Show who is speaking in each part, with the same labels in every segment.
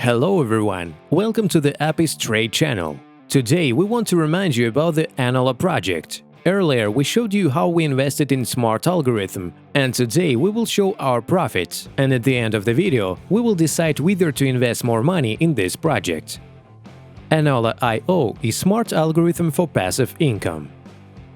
Speaker 1: Hello everyone, welcome to the Apis Trade channel. Today we want to remind you about the Anola project. Earlier we showed you how we invested in smart algorithm, and today we will show our profits, and at the end of the video we will decide whether to invest more money in this project. Anola IO is smart algorithm for passive income.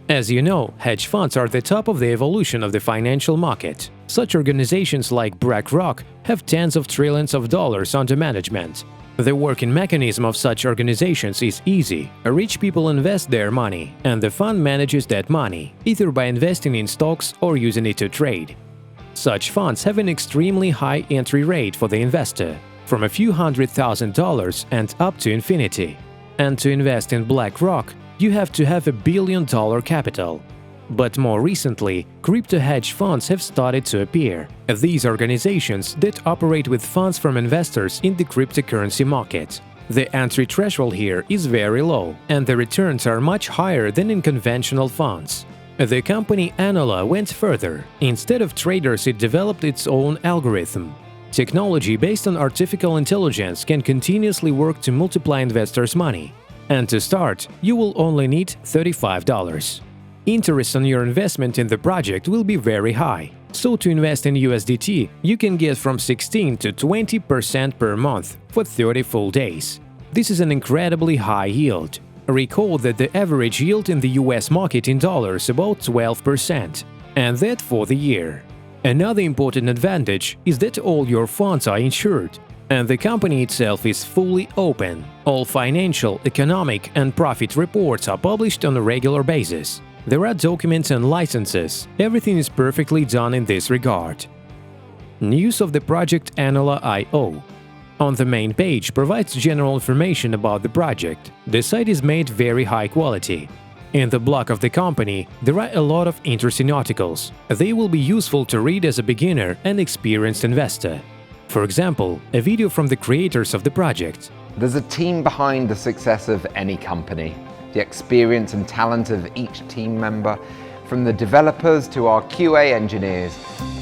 Speaker 1: As you know, hedge funds are the top of the evolution of the financial market. Such organizations like BlackRock have tens of trillions of dollars under management. The working mechanism of such organizations is easy. Rich people invest their money, and the fund manages that money, either by investing in stocks or using it to trade. Such funds have an extremely high entry rate for the investor, from a few $100,000 and up to infinity. And to invest in BlackRock, you have to have $1 billion capital. But more recently, crypto hedge funds have started to appear. These organizations that operate with funds from investors in the cryptocurrency market. The entry threshold here is very low, and the returns are much higher than in conventional funds. The company Anola went further. Instead of traders, it developed its own algorithm. Technology based on artificial intelligence can continuously work to multiply investors' money. And to start, you will only need $35. Interest on your investment in the project will be very high. So to invest in USDT, you can get from 16 to 20% per month for 30 full days. This is an incredibly high yield. Recall that the average yield in the US market in dollars is about 12%, and that for the year. Another important advantage is that all your funds are insured, and the company itself is fully open. All financial, economic, and profit reports are published on a regular basis. There are documents and licenses. Everything is perfectly done in this regard. News of the project Anola IO. On the main page provides general information about the project. The site is made very high quality. In the blog of the company, there are a lot of interesting articles. They will be useful to read as a beginner and experienced investor. For example, a video from the creators of the project.
Speaker 2: There's a team behind the success of any company. The experience and talent of each team member, from the developers to our QA engineers,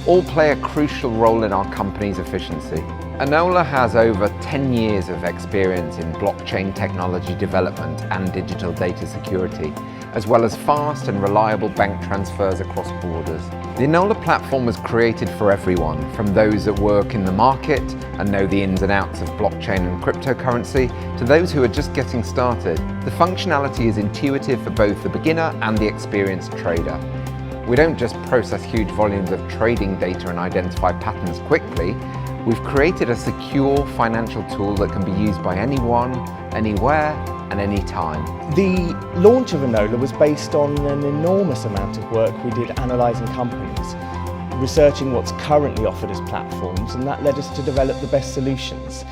Speaker 2: all play a crucial role in our company's efficiency. Anola has over 10 years of experience in blockchain technology development and digital data security, as well as fast and reliable bank transfers across borders. The Anola platform was created for everyone, from those that work in the market and know the ins and outs of blockchain and cryptocurrency, to those who are just getting started. The functionality is intuitive for both the beginner and the experienced trader. We don't just process huge volumes of trading data and identify patterns quickly. We've created a secure financial tool that can be used by anyone, anywhere, and anytime.
Speaker 3: The launch of Anola was based on an enormous amount of work we did analysing companies, researching what's currently offered as platforms, and that led us to develop the best solutions.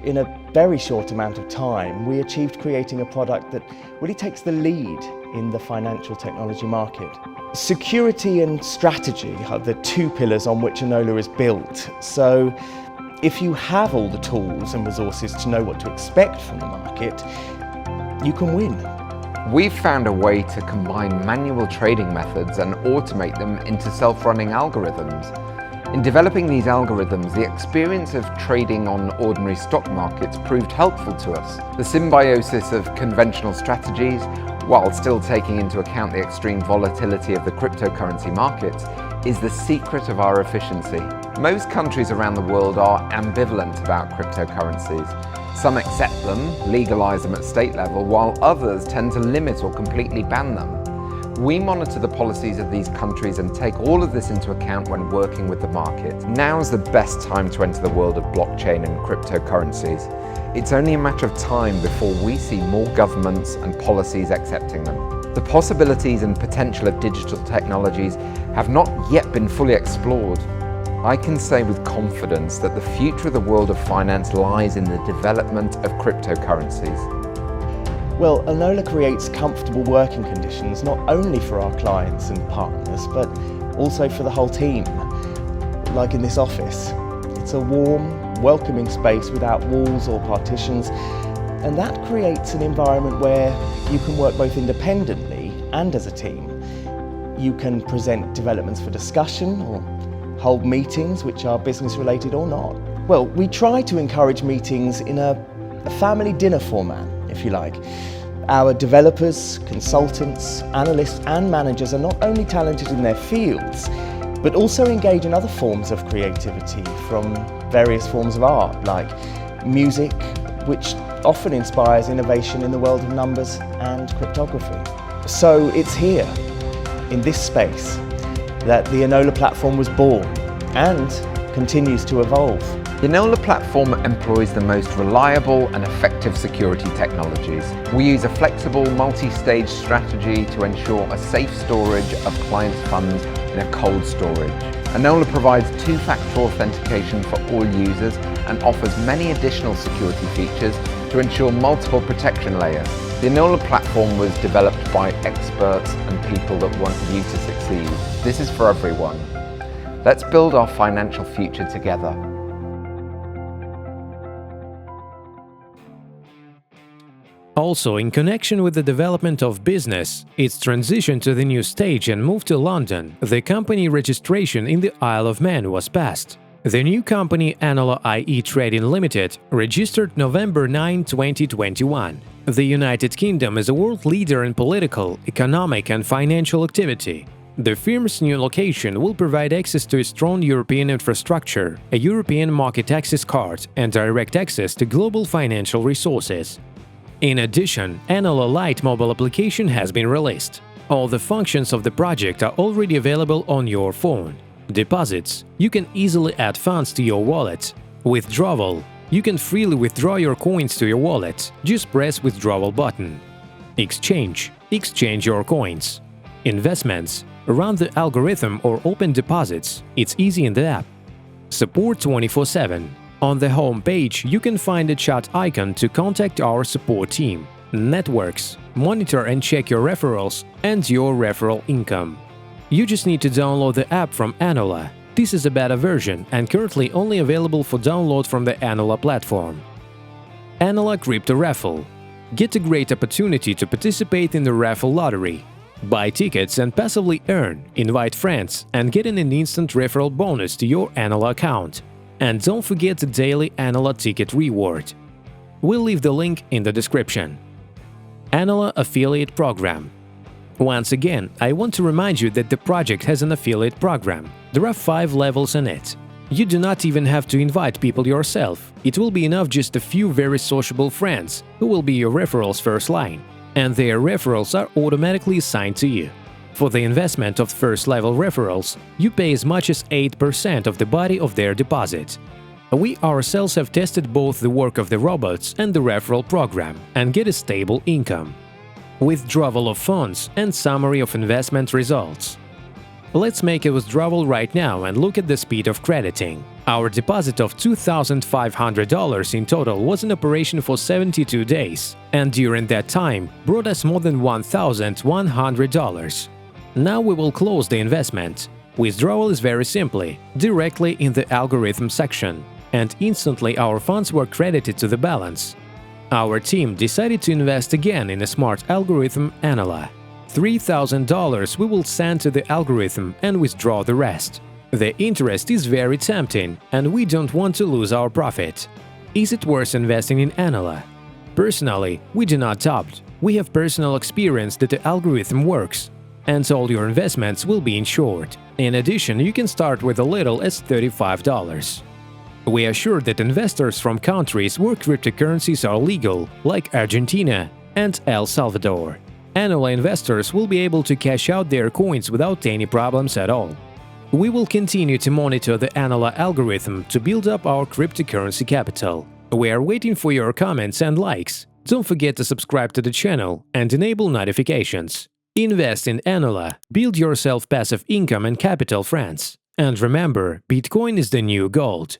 Speaker 3: In a very short amount of time, we achieved creating a product that really takes the lead in the financial technology market. Security and strategy are the two pillars on which Anola is built. So if you have all the tools and resources to know what to expect from the market, you can win.
Speaker 2: We've found a way to combine manual trading methods and automate them into self-running algorithms. In developing these algorithms, the experience of trading on ordinary stock markets proved helpful to us. The symbiosis of conventional strategies, while still taking into account the extreme volatility of the cryptocurrency markets, is the secret of our efficiency. Most countries around the world are ambivalent about cryptocurrencies. Some accept them, legalize them at state level, while others tend to limit or completely ban them. We monitor the policies of these countries and take all of this into account when working with the market. Now is the best time to enter the world of blockchain and cryptocurrencies. It's only a matter of time before we see more governments and policies accepting them. The possibilities and potential of digital technologies have not yet been fully explored. I can say with confidence that the future of the world of finance lies in the development of cryptocurrencies.
Speaker 3: Well, Anola creates comfortable working conditions not only for our clients and partners, but also for the whole team. Like in this office, it's a warm, welcoming space without walls or partitions, and that creates an environment where you can work both independently and as a team. You can present developments for discussion or hold meetings which are business related or not. Well, we try to encourage meetings in a family dinner format, if you like. Our developers, consultants, analysts and managers are not only talented in their fields, but also engage in other forms of creativity from various forms of art, like music, which often inspires innovation in the world of numbers and cryptography. So it's here, in this space, that the Anola platform was born and continues to evolve.
Speaker 2: The Anola platform employs the most reliable and effective security technologies. We use a flexible, multi-stage strategy to ensure a safe storage of clients' funds in a cold storage. Anola provides two-factor authentication for all users and offers many additional security features to ensure multiple protection layers. The Anola platform was developed by experts and people that want you to succeed. This is for everyone. Let's build our financial future together.
Speaker 1: Also, in connection with the development of business, its transition to the new stage and move to London, the company registration in the Isle of Man was passed. The new company Anola IE Trading Limited registered November 9, 2021. The United Kingdom is a world leader in political, economic and financial activity. The firm's new location will provide access to a strong European infrastructure, a European market access card and direct access to global financial resources. In addition, Anola Lite mobile application has been released. All the functions of the project are already available on your phone. Deposits – you can easily add funds to your wallet. Withdrawal – you can freely withdraw your coins to your wallet, just press Withdrawal button. Exchange – exchange your coins. Investments – run the algorithm or open deposits, it's easy in the app. Support 24/7. On the home page, you can find a chat icon to contact our support team. Networks – monitor and check your referrals and your referral income. You just need to download the app from Anola. This is a beta version and currently only available for download from the Anola platform. Anola Crypto Raffle. Get a great opportunity to participate in the raffle lottery. Buy tickets and passively earn, invite friends and get an instant referral bonus to your Anola account. And don't forget the daily Anola ticket reward. We'll leave the link in the description. Anola Affiliate Program. Once again, I want to remind you that the project has an affiliate program. There are 5 levels in it. You do not even have to invite people yourself. It will be enough just a few very sociable friends who will be your referrals first line, and their referrals are automatically assigned to you. For the investment of first-level referrals, you pay as much as 8% of the body of their deposit. We ourselves have tested both the work of the robots and the referral program and get a stable income. Withdrawal of funds and summary of investment results. Let's make a withdrawal right now and look at the speed of crediting. Our deposit of $2,500 in total was in operation for 72 days, and during that time brought us more than $1,100. Now we will close the investment. Withdrawal is very simply, directly in the algorithm section, and instantly our funds were credited to the balance. Our team decided to invest again in a smart algorithm Anola. $3,000 we will send to the algorithm and withdraw the rest. The interest is very tempting, and we don't want to lose our profit. Is it worth investing in Anola? Personally, we do not doubt. We have personal experience that the algorithm works, and all your investments will be insured. In addition, you can start with a little as $35. We are sure that investors from countries where cryptocurrencies are legal, like Argentina and El Salvador, Anola investors will be able to cash out their coins without any problems at all. We will continue to monitor the Anola algorithm to build up our cryptocurrency capital. We are waiting for your comments and likes. Don't forget to subscribe to the channel and enable notifications. Invest in Anola, build yourself passive income and capital, friends. And remember, Bitcoin is the new gold.